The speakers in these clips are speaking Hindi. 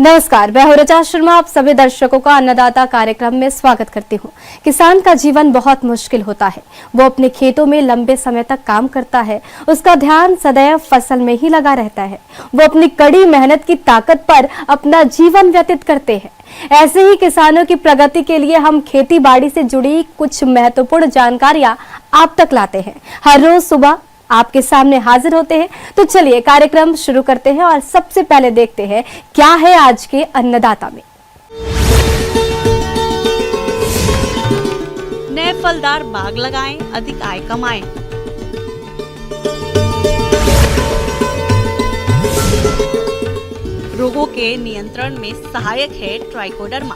नमस्कार, मैं हूं ऋचा शर्मा। आप सभी दर्शकों का अन्नदाता कार्यक्रम में स्वागत करती हूं। किसान का जीवन बहुत मुश्किल होता है। वो अपने खेतों में लंबे समय तक काम करता है, उसका ध्यान सदैव फसल में ही लगा रहता है। वो अपनी कड़ी मेहनत की ताकत पर अपना जीवन व्यतीत करते हैं। ऐसे ही किसानों की प्रगति के लिए हम खेती बाड़ी से जुड़ी कुछ महत्वपूर्ण जानकारियां आप तक लाते हैं। हर रोज सुबह आपके सामने हाजिर होते हैं। तो चलिए कार्यक्रम शुरू करते हैं और सबसे पहले देखते हैं क्या है आज के अन्नदाता में। नए फलदार बाग लगाएं, अधिक आय कमाएं। रोगों के नियंत्रण में सहायक है ट्राइकोडर्मा।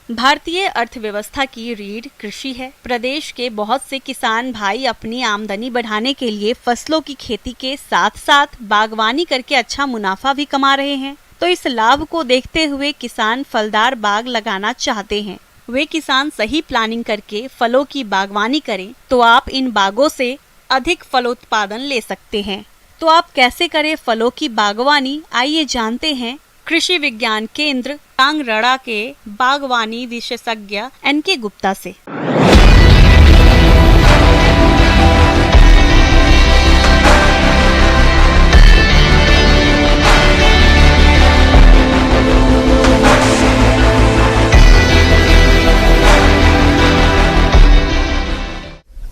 भारतीय अर्थव्यवस्था की रीढ़ कृषि है। प्रदेश के बहुत से किसान भाई अपनी आमदनी बढ़ाने के लिए फसलों की खेती के साथ साथ बागवानी करके अच्छा मुनाफा भी कमा रहे हैं। तो इस लाभ को देखते हुए किसान फलदार बाग लगाना चाहते हैं। वे किसान सही प्लानिंग करके फलों की बागवानी करें तो आप इन बागों से अधिक फलोत्पादन ले सकते हैं। तो आप कैसे करें फलों की बागवानी, आइए जानते हैं कृषि विज्ञान केंद्र कांगड़ा के बागवानी विशेषज्ञ एनके गुप्ता से।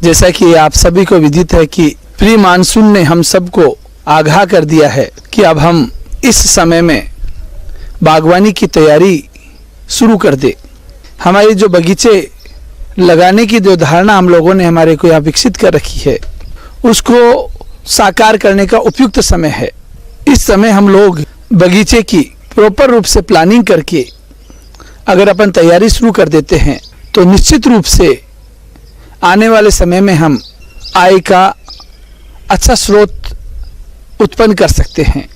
जैसा कि आप सभी को विदित है कि प्री मानसून ने हम सबको आगाह कर दिया है कि अब हम इस समय में बागवानी की तैयारी शुरू कर दे। हमारी जो बगीचे लगाने की जो धारणा हम लोगों ने हमारे को यहाँ विकसित कर रखी है, उसको साकार करने का उपयुक्त समय है। इस समय हम लोग बगीचे की प्रॉपर रूप से प्लानिंग करके अगर अपन तैयारी शुरू कर देते हैं तो निश्चित रूप से आने वाले समय में हम आय का अच्छा स्रोत उत्पन्न कर सकते हैं।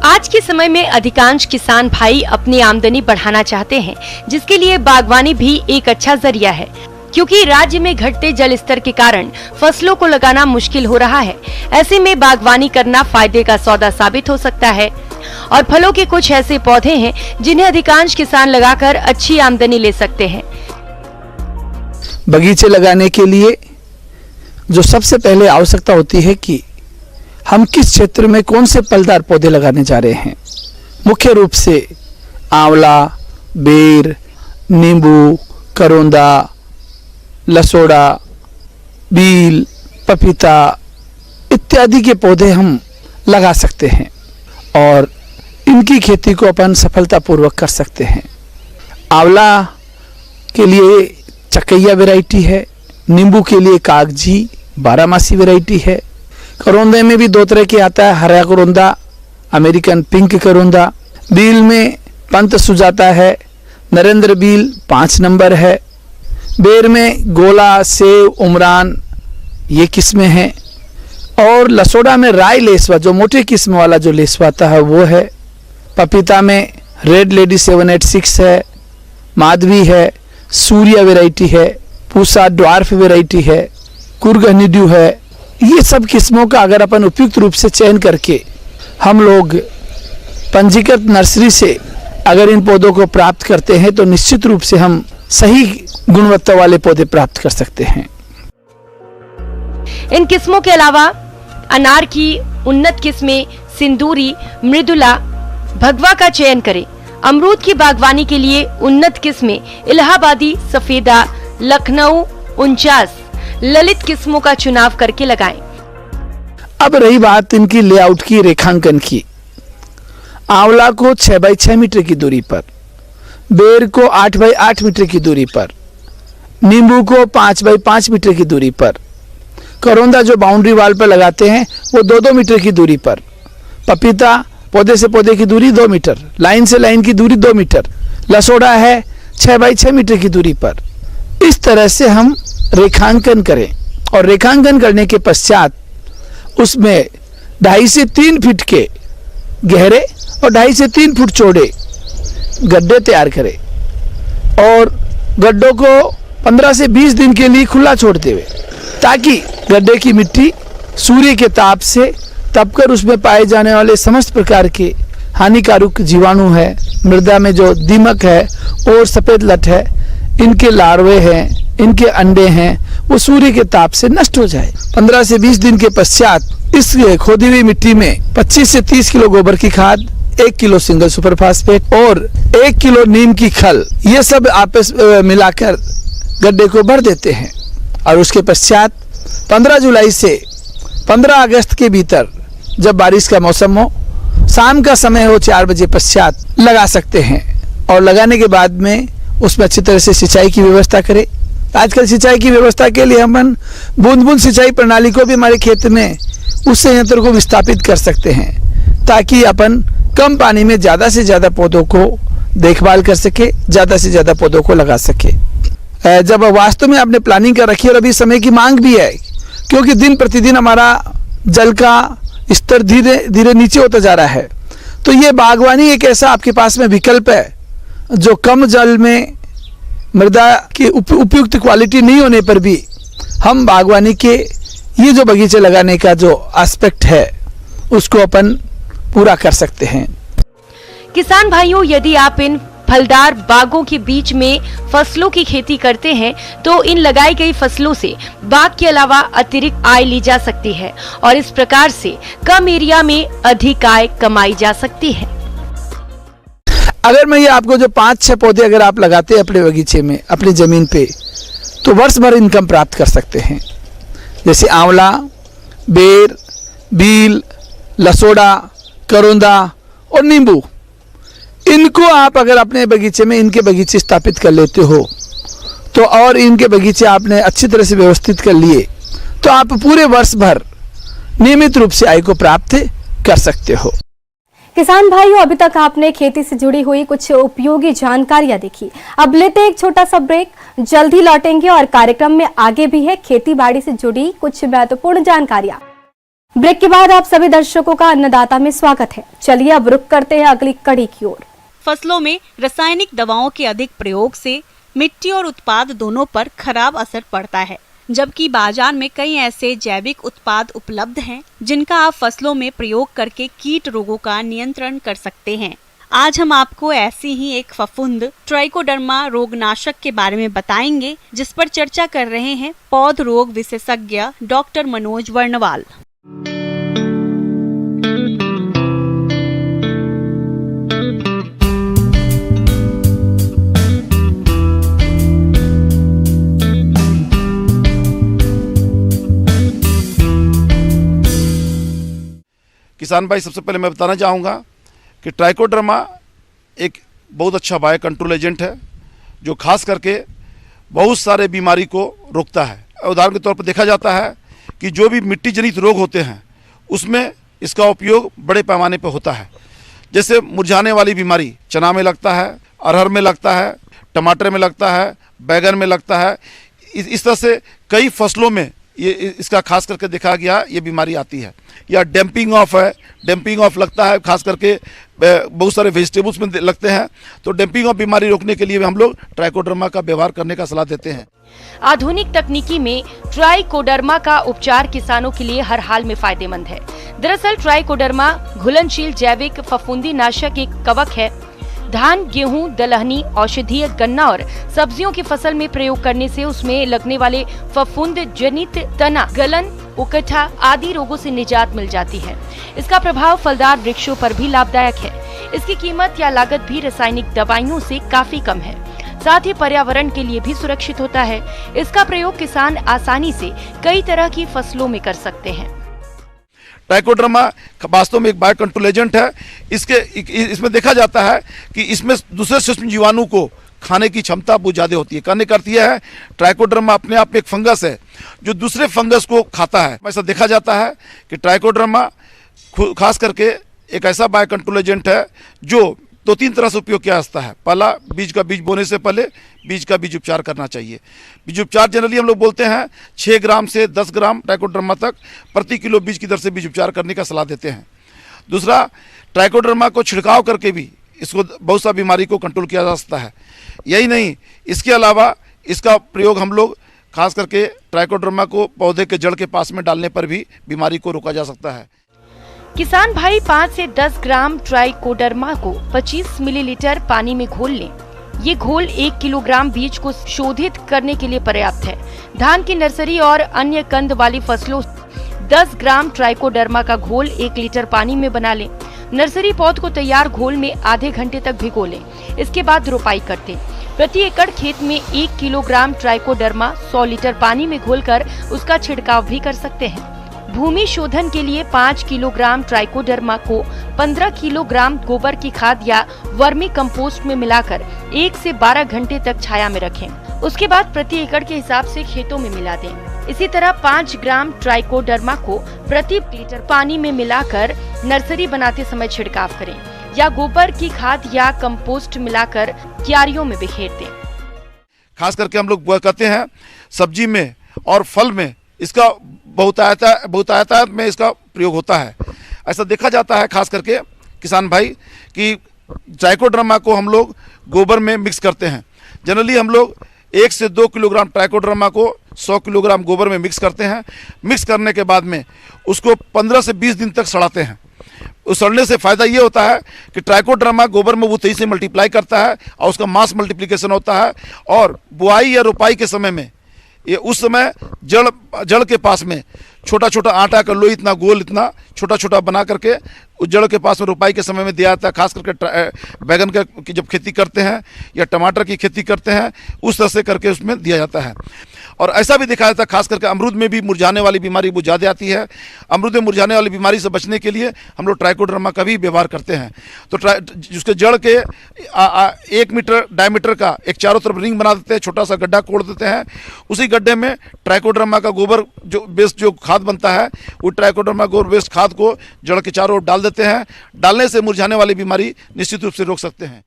आज के समय में अधिकांश किसान भाई अपनी आमदनी बढ़ाना चाहते हैं, जिसके लिए बागवानी भी एक अच्छा जरिया है, क्योंकि राज्य में घटते जल स्तर के कारण फसलों को लगाना मुश्किल हो रहा है। ऐसे में बागवानी करना फायदे का सौदा साबित हो सकता है। और फलों के कुछ ऐसे पौधे हैं जिन्हें अधिकांश किसान लगाकर अच्छी आमदनी ले सकते हैं। बगीचे लगाने के लिए जो सबसे पहले आवश्यकता होती है कि हम किस क्षेत्र में कौन से फलदार पौधे लगाने जा रहे हैं। मुख्य रूप से आंवला, बेर, नींबू, करोंदा, लसोड़ा, बील, पपीता इत्यादि के पौधे हम लगा सकते हैं और इनकी खेती को अपन सफलतापूर्वक कर सकते हैं। आंवला के लिए चकैया वैरायटी है, नींबू के लिए कागजी बारहमासी वैरायटी है। करोंदे में भी दो तरह के आता है, हरा करोंदा, अमेरिकन पिंक करोंदा। बील में पंत सुजाता है, नरेंद्र बील 5 नंबर है। बेर में गोला, सेव, उमरान ये किस्में हैं। और लसोड़ा में राय लेसवा, जो मोटे किस्म वाला जो लेसवा आता है वो है। पपीता में रेड लेडी 786 है, माधवी है, सूर्या वैरायटी है, पूसा ड्वार्फ वैरायटी है, कुर्ग हनीड्यू है। ये सब किस्मों का अगर अपन उपयुक्त रूप से चयन करके हम लोग पंजीकृत नर्सरी से अगर इन पौधों को प्राप्त करते हैं तो निश्चित रूप से हम सही गुणवत्ता वाले पौधे प्राप्त कर सकते हैं। इन किस्मों के अलावा अनार की उन्नत किस्में सिंदूरी, मृदुला, भगवा का चयन करें। अमरूद की बागवानी के लिए उन्नत किस्में इलाहाबादी, सफेदा, लखनऊ 49, ललित किस्मों का चुनाव करके लगाएं। अब रही बात इनकी लेआउट की, रेखांकन की। आंवला को 6 बाई 6 मीटर की दूरी पर, बेर को 8 बाई 8 मीटर की दूरी पर, नींबू को 5 बाई 5 मीटर की दूरी पर, करोंदा जो बाउंड्री वाल पर लगाते हैं वो 2-2 मीटर की दूरी पर, पपीता पौधे से पौधे की दूरी 2 मीटर, लाइन से लाइन की दूरी 2 मीटर, लसोड़ा है 6 बाई 6 मीटर की दूरी पर। इस तरह से हम रेखांकन करें और रेखांकन करने के पश्चात उसमें 2.5 से 3 फीट के गहरे और 2.5 से 3 फुट चौड़े गड्ढे तैयार करें और गड्ढों को 15 से 20 दिन के लिए खुला छोड़ते हुए, ताकि गड्ढे की मिट्टी सूर्य के ताप से तपकर उसमें पाए जाने वाले समस्त प्रकार के हानिकारक जीवाणु है, मृदा में जो दीमक है और सफ़ेद लट है, इनके लार्वे हैं, इनके अंडे हैं, वो सूर्य के ताप से नष्ट हो जाए। 15 से 20 दिन के पश्चात इस खोदी हुई मिट्टी में 25 से 30 किलो गोबर की खाद, 1 किलो सिंगल सुपर फास्फेट और 1 किलो नीम की खल, ये सब आपस मिलाकर गड्ढे को भर देते हैं और उसके पश्चात 15 जुलाई से 15 अगस्त के भीतर, जब बारिश का मौसम हो, शाम का समय हो 4 बजे पश्चात लगा सकते हैं और लगाने के बाद में उसमें अच्छी तरह से सिंचाई की व्यवस्था करें। आजकल सिंचाई की व्यवस्था के लिए हम बूंद बूंद सिंचाई प्रणाली को भी हमारे खेत में उस संयंत्र को विस्थापित कर सकते हैं, ताकि अपन कम पानी में ज़्यादा से ज़्यादा पौधों को देखभाल कर सके, ज़्यादा से ज़्यादा पौधों को लगा सके। जब वास्तव में आपने प्लानिंग कर रखी है और अभी समय की मांग भी है, क्योंकि दिन प्रतिदिन हमारा जल का स्तर धीरे धीरे नीचे होता जा रहा है, तो ये बागवानी एक ऐसा आपके पास में विकल्प है जो कम जल में मृदा की उपयुक्त क्वालिटी नहीं होने पर भी हम बागवानी के ये जो बगीचे लगाने का जो एस्पेक्ट है उसको अपन पूरा कर सकते हैं। किसान भाइयों, यदि आप इन फलदार बागों के बीच में फसलों की खेती करते हैं तो इन लगाई गई फसलों से बाग के अलावा अतिरिक्त आय ली जा सकती है और इस प्रकार से कम एरिया में अधिक आय कमाई जा सकती है। अगर मैं ये आपको जो 5-6 पौधे अगर आप लगाते हैं अपने बगीचे में, अपनी जमीन पे, तो वर्ष भर इनकम प्राप्त कर सकते हैं। जैसे आंवला, बेर, बील, लसोड़ा, करोंदा और नींबू, इनको आप अगर अपने बगीचे में इनके बगीचे स्थापित कर लेते हो तो, और इनके बगीचे आपने अच्छी तरह से व्यवस्थित कर लिए, तो आप पूरे वर्ष भर नियमित रूप से आय को प्राप्त कर सकते हो। किसान भाइयों, अभी तक आपने खेती से जुड़ी हुई कुछ उपयोगी जानकारियां देखी। अब लेते हैं एक छोटा सा ब्रेक, जल्द ही लौटेंगे और कार्यक्रम में आगे भी है खेती बाड़ी से जुड़ी कुछ महत्वपूर्ण जानकारियां। ब्रेक के बाद आप सभी दर्शकों का अन्नदाता में स्वागत है। चलिए अब रुक करते हैं अगली कड़ी की ओर। फसलों में रासायनिक दवाओं के अधिक प्रयोग से मिट्टी और उत्पाद दोनों पर खराब असर पड़ता है, जबकि बाजार में कई ऐसे जैविक उत्पाद उपलब्ध हैं जिनका आप फसलों में प्रयोग करके कीट रोगों का नियंत्रण कर सकते हैं। आज हम आपको ऐसी ही एक फफूंद ट्राइकोडर्मा रोगनाशक के बारे में बताएंगे, जिस पर चर्चा कर रहे हैं पौध रोग विशेषज्ञ डॉक्टर मनोज वर्णवाल। किसान भाई, सबसे पहले मैं बताना चाहूँगा कि ट्राइकोडर्मा एक बहुत अच्छा बायो कंट्रोल एजेंट है जो खास करके बहुत सारे बीमारी को रोकता है। उदाहरण के तौर पर देखा जाता है कि जो भी मिट्टी जनित रोग होते हैं उसमें इसका उपयोग बड़े पैमाने पर होता है। जैसे मुरझाने वाली बीमारी चना में लगता है, अरहर में लगता है, टमाटर में लगता है, बैगन में लगता है। इस तरह से कई फसलों में ये इसका खास करके देखा गया ये बीमारी आती है। या डैम्पिंग ऑफ है, डैम्पिंग ऑफ लगता है, खास करके बहुत सारे वेजिटेबल्स में लगते हैं। तो डैम्पिंग ऑफ बीमारी रोकने के लिए हम लोग ट्राइकोडर्मा का व्यवहार करने का सलाह देते हैं। आधुनिक तकनीकी में ट्राइकोडर्मा का उपचार किसानों के लिए हर हाल में फायदेमंद है। दरअसल ट्राइकोडर्मा घुलनशील जैविक फफूंदी नाशक एक कवक है। धान, गेहूं, दलहनी, औषधीय, गन्ना और सब्जियों की फसल में प्रयोग करने से उसमें लगने वाले फफूंद जनित तना, गलन, उकठा आदि रोगों से निजात मिल जाती है। इसका प्रभाव फलदार वृक्षों पर भी लाभदायक है। इसकी कीमत या लागत भी रासायनिक दवाइयों से काफी कम है। साथ ही पर्यावरण के लिए भी सुरक्षित होता है। इसका प्रयोग किसान आसानी से कई तरह की फसलों में कर सकते हैं। ट्राइकोडर्मा वास्तव में एक बायो कंट्रोल एजेंट है। इसमें देखा जाता है कि इसमें दूसरे सूक्ष्म जीवाणु को खाने की क्षमता बहुत ज़्यादा होती है। करने का अर्थ यह है ट्राइकोडर्मा अपने आप में एक फंगस है जो दूसरे फंगस को खाता है। ऐसा देखा जाता है कि ट्राइकोडर्मा खास करके एक ऐसा बायो कंट्रोल एजेंट है जो दो तीन तरह से उपयोग किया जा सकता है। पहला, बीज बोने से पहले बीज का बीज उपचार करना चाहिए। बीज उपचार जनरली हम लोग बोलते हैं 6 ग्राम से 10 ग्राम ट्राइकोडर्मा तक प्रति किलो बीज की दर से बीज उपचार करने का सलाह देते हैं। दूसरा, ट्राइकोडर्मा को छिड़काव करके भी इसको बहुत सा बीमारी को कंट्रोल किया जा सकता है। यही नहीं, इसके अलावा इसका प्रयोग हम लोग खास करके ट्राइकोडर्मा को पौधे के जड़ के पास में डालने पर भी बीमारी को रोका जा सकता है। किसान भाई 5 से 10 ग्राम ट्राइकोडर्मा को 25 मिलीलीटर पानी में घोल लें। ये घोल 1 किलोग्राम बीज को शोधित करने के लिए पर्याप्त है। धान की नर्सरी और अन्य कंद वाली फसलों 10 ग्राम ट्राइकोडर्मा का घोल 1 लीटर पानी में बना लें। नर्सरी पौध को तैयार घोल में आधे घंटे तक भिगो लें। इसके बाद रोपाई कर दें। प्रति एकड़ खेत में 1 किलोग्राम ट्राइकोडर्मा 100 लीटर पानी में घोलकर उसका छिड़काव भी कर सकते हैं। भूमि शोधन के लिए 5 किलोग्राम ट्राइकोडर्मा को 15 किलोग्राम गोबर की खाद या वर्मी कंपोस्ट में मिलाकर 1 से 12 घंटे तक छाया में रखें। उसके बाद प्रति एकड़ के हिसाब से खेतों में मिला दें। इसी तरह 5 ग्राम ट्राइकोडर्मा को प्रति लीटर पानी में मिलाकर नर्सरी बनाते समय छिड़काव करें या गोबर की खाद या कंपोस्ट मिलाकर क्यारियों में बिखेर दें। खास करके हम लोग कहते हैं सब्जी में और फल में इसका बहुतायत में इसका प्रयोग होता है। ऐसा देखा जाता है खास करके किसान भाई कि ट्राइकोडर्मा को हम लोग गोबर में मिक्स करते हैं। जनरली हम लोग 1 से 2 किलोग्राम ट्राइकोडर्मा को 100 किलोग्राम गोबर में मिक्स करते हैं। मिक्स करने के बाद में उसको 15 से 20 दिन तक सड़ाते हैं। उस सड़ने से फायदा ये होता है कि ट्राइकोडर्मा गोबर में वो तेजी से मल्टीप्लाई करता है और उसका मास मल्टीप्लिकेशन होता है। और बुआई या रोपाई के समय में ये उस समय जड़ के पास में छोटा छोटा आटा का लोई इतना गोल इतना छोटा छोटा बना करके उस जड़ के पास में रोपाई के समय में दिया जाता है। खास करके बैगन का की जब खेती करते हैं या टमाटर की खेती करते हैं उस तरह से करके उसमें दिया जाता है। और ऐसा भी दिखाया जाता है खास करके अमरूद में भी मुरझाने वाली बीमारी बहुत ज़्यादा आती है। अमरूद में मुरझाने वाली बीमारी से बचने के लिए हम लोग ट्राइकोडर्मा का भी व्यवहार करते हैं। तो उसके जड़ के 1 मीटर डायमीटर का एक चारों तरफ रिंग बना देते हैं, छोटा सा गड्ढा कोड़ देते हैं। उसी गड्ढे में ट्राइकोडर्मा का गोबर जो बेस्ट जो खाद बनता है वो ट्राइकोडर्मा गोबर बेस्ट खाद को जड़ के चारों ओर डाल देते हैं। डालने से मुरझाने वाली बीमारी निश्चित रूप से रोक सकते हैं।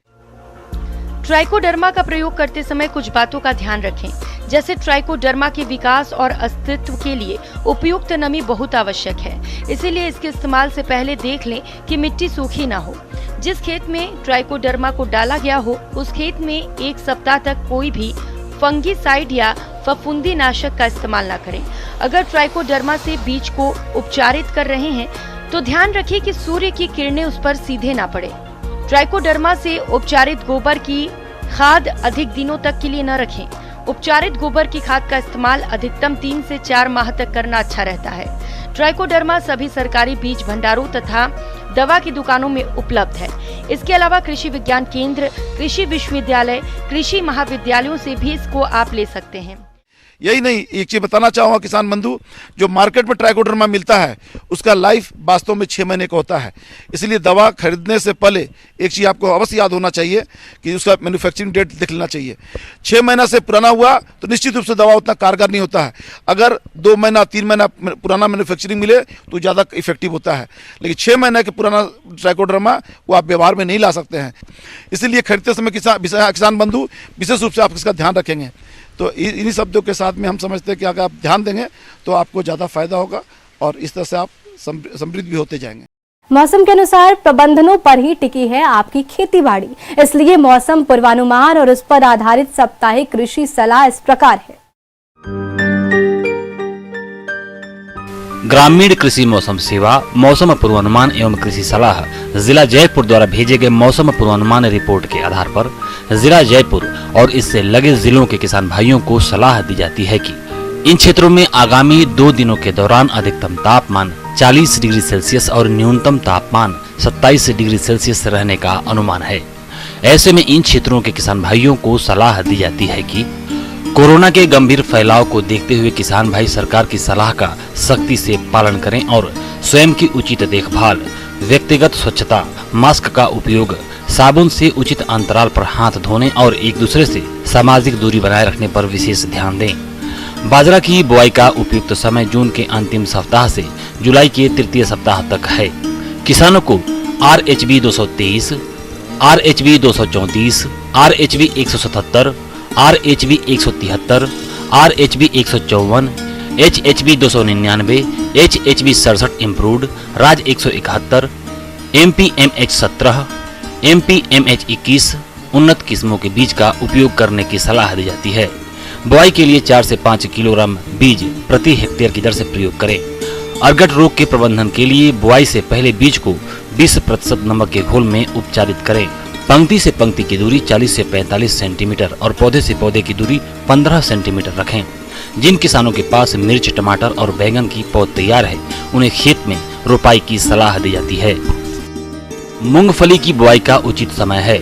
ट्राइकोडर्मा का प्रयोग करते समय कुछ बातों का ध्यान रखें, जैसे ट्राइकोडर्मा के विकास और अस्तित्व के लिए उपयुक्त नमी बहुत आवश्यक है। इसीलिए इसके इस्तेमाल से पहले देख लें कि मिट्टी सूखी ना हो। जिस खेत में ट्राइकोडर्मा को डाला गया हो उस खेत में 1 सप्ताह तक कोई भी फंगीसाइड या फफूंदी नाशक का इस्तेमाल न करें। अगर ट्राइकोडर्मा से बीज को उपचारित कर रहे हैं तो ध्यान रखें कि सूर्य की किरणें उस पर सीधे ना पड़े। ट्राइकोडर्मा से उपचारित गोबर की खाद अधिक दिनों तक के लिए न रखें। उपचारित गोबर की खाद का इस्तेमाल अधिकतम 3 से 4 माह तक करना अच्छा रहता है। ट्राइकोडर्मा सभी सरकारी बीज भंडारों तथा दवा की दुकानों में उपलब्ध है। इसके अलावा कृषि विज्ञान केंद्र, कृषि विश्वविद्यालय, कृषि महाविद्यालयों से भी इसको आप ले सकते हैं। यही नहीं, एक चीज बताना चाहूँगा किसान बंधु, जो मार्केट में ट्राइकोडर्मा मिलता है उसका लाइफ वास्तव में 6 महीने का होता है। इसलिए दवा खरीदने से पहले एक चीज़ आपको अवश्य याद होना चाहिए कि उसका मैन्युफैक्चरिंग डेट देख लेना चाहिए। 6 महीना से पुराना हुआ तो निश्चित रूप से दवा उतना कारगर नहीं होता है। अगर 2 महीना 3 महीना पुराना मैन्युफैक्चरिंग मिले तो ज़्यादा इफेक्टिव होता है, लेकिन 6 महीने के पुराना ट्राइकोडर्मा वो आप व्यवहार में नहीं ला सकते हैं। इसीलिए खरीदते समय किसान बंधु विशेष रूप से आप इसका ध्यान रखेंगे। तो इन्हीं शब्दों के साथ में हम समझते हैं कि अगर आप ध्यान देंगे तो आपको ज़्यादा फायदा होगा और इस तरह से आप समृद्ध भी होते जाएंगे। मौसम के अनुसार प्रबंधनों पर ही टिकी है आपकी खेतीबाड़ी, इसलिए मौसम पूर्वानुमान और उस पर आधारित साप्ताहिक कृषि सलाह इस प्रकार है। ग्रामीण कृषि मौसम सेवा मौसम पूर्वानुमान एवं कृषि सलाह जिला जयपुर द्वारा भेजे गए मौसम पूर्वानुमान रिपोर्ट के आधार पर जिला जयपुर और इससे लगे जिलों के किसान भाइयों को सलाह दी जाती है कि इन क्षेत्रों में आगामी 2 दिनों के दौरान अधिकतम तापमान 40 डिग्री सेल्सियस और न्यूनतम तापमान 27 डिग्री सेल्सियस रहने का अनुमान है। ऐसे में इन क्षेत्रों के किसान भाइयों को सलाह दी जाती है कि कोरोना के गंभीर फैलाव को देखते हुए किसान भाई सरकार की सलाह का सख्ती से पालन करें और स्वयं की उचित देखभाल, व्यक्तिगत स्वच्छता, मास्क का उपयोग, साबुन से उचित अंतराल पर हाथ धोने और एक दूसरे से सामाजिक दूरी बनाए रखने पर विशेष ध्यान दें। बाजरा की बुआई का उपयुक्त समय जून के अंतिम सप्ताह से जुलाई के तृतीय सप्ताह तक है। किसानों को RH-223, RHV 234, RHV 177, RHV 173, RHV 154, HHV 299, HHV 67 improved, राज 171, MPMH 17, MPMH 21 उन्नत किस्मों के बीज का उपयोग करने की सलाह दी जाती है। बुआई के लिए 4 से 5 किलोग्राम बीज प्रति हेक्टेयर की दर से प्रयोग करें। अर्गट रोग के प्रबंधन के लिए बुआई से पहले बीज को 20% नमक के घोल में उपचारित करें। पंक्ति से पंक्ति की दूरी 40 से 45 सेंटीमीटर और पौधे से पौधे की दूरी 15 सेंटीमीटर रखें। जिन किसानों के पास मिर्च, टमाटर और बैंगन की पौध तैयार है, उन्हें खेत में रोपाई की सलाह दी जाती है। मूंगफली की बुआई का उचित समय है।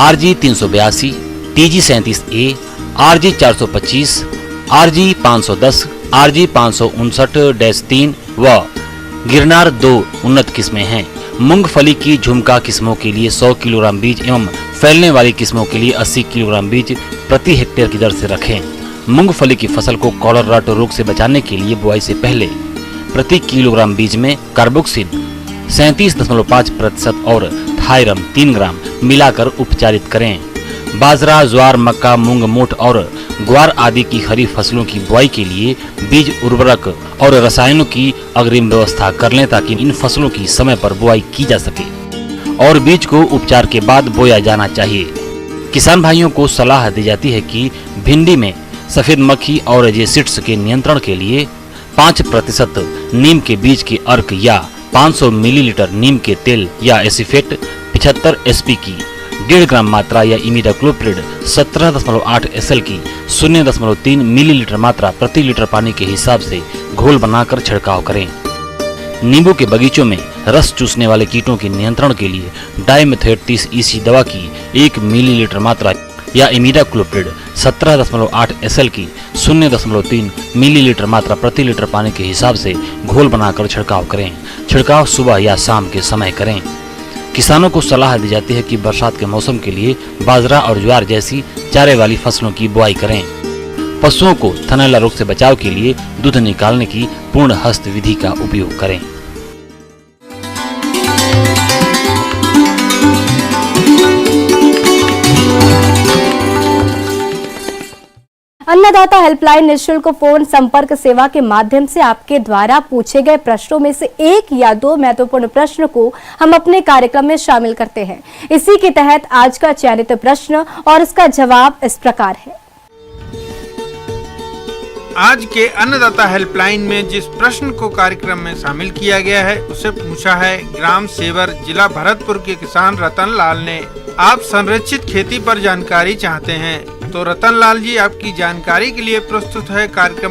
RG 382, TG 37A, RG 425, RG 510, RG 559-3 व गिरनार 2 उन्नत किस्में हैं। मूंगफली की झुमका किस्मों के लिए 100 किलोग्राम बीज एवं फैलने वाली किस्मों के लिए 80 किलोग्राम बीज प्रति हेक्टेयर की दर से रखें। मूंगफली की फसल को कॉलर रट रोग से बचाने के लिए बुआई से पहले प्रति किलोग्राम बीज में कार्बोक्सिन 37.5% और थायरम 3 ग्राम मिलाकर उपचारित करें। बाजरा, ज्वार, मक्का, मूंग, मोठ और ग्वार आदि की खरीफ फसलों की बुआई के लिए बीज, उर्वरक और रसायनों की अग्रिम व्यवस्था कर लें ताकि इन फसलों की समय पर बुआई की जा सके और बीज को उपचार के बाद बोया जाना चाहिए। किसान भाइयों को सलाह दी जाती है कि भिंडी में सफेद मक्खी और एजेसिड्स के नियंत्रण के लिए 5% नीम के बीज के अर्क या 500 मिलीलीटर नीम के तेल या एसिफेट 75 SP की 1.5 ग्राम मात्रा या इमिडाक्लोप्रिड 17.8 SL की 0.3 मिलीलीटर मात्रा प्रति लीटर पानी के हिसाब से घोल बनाकर छिड़काव करें। नींबू के बगीचों में रस चूसने वाले कीटों के नियंत्रण के लिए डाइमेथोएट 30 EC दवा की 1 मिलीलीटर मात्रा या इमिडाक्लोप्रिड 17.8 SL की 0.3 मिलीलीटर मात्रा प्रति लीटर पानी के हिसाब से घोल बनाकर छिड़काव करें। छिड़काव सुबह या शाम के समय करें। किसानों को सलाह दी जाती है कि बरसात के मौसम के लिए बाजरा और ज्वार जैसी चारे वाली फसलों की बुआई करें। पशुओं को थनैला रोग से बचाव के लिए दूध निकालने की पूर्ण हस्त विधि का उपयोग करें। अन्नदाता हेल्पलाइन निःशुल्क फोन संपर्क सेवा के माध्यम से आपके द्वारा पूछे गए प्रश्नों में से 1 या 2 महत्वपूर्ण प्रश्न को हम अपने कार्यक्रम में शामिल करते हैं। इसी के तहत आज का चयनित प्रश्न और उसका जवाब इस प्रकार है। आज के अन्नदाता हेल्पलाइन में जिस प्रश्न को कार्यक्रम में शामिल किया गया है उसे पूछा है ग्राम सेवर, जिला भरतपुर के किसान रतन लाल ने। आप संरक्षित खेती पर जानकारी चाहते हैं तो रतन लाल जी आपकी जानकारी के लिए प्रस्तुत है कार्यक्रम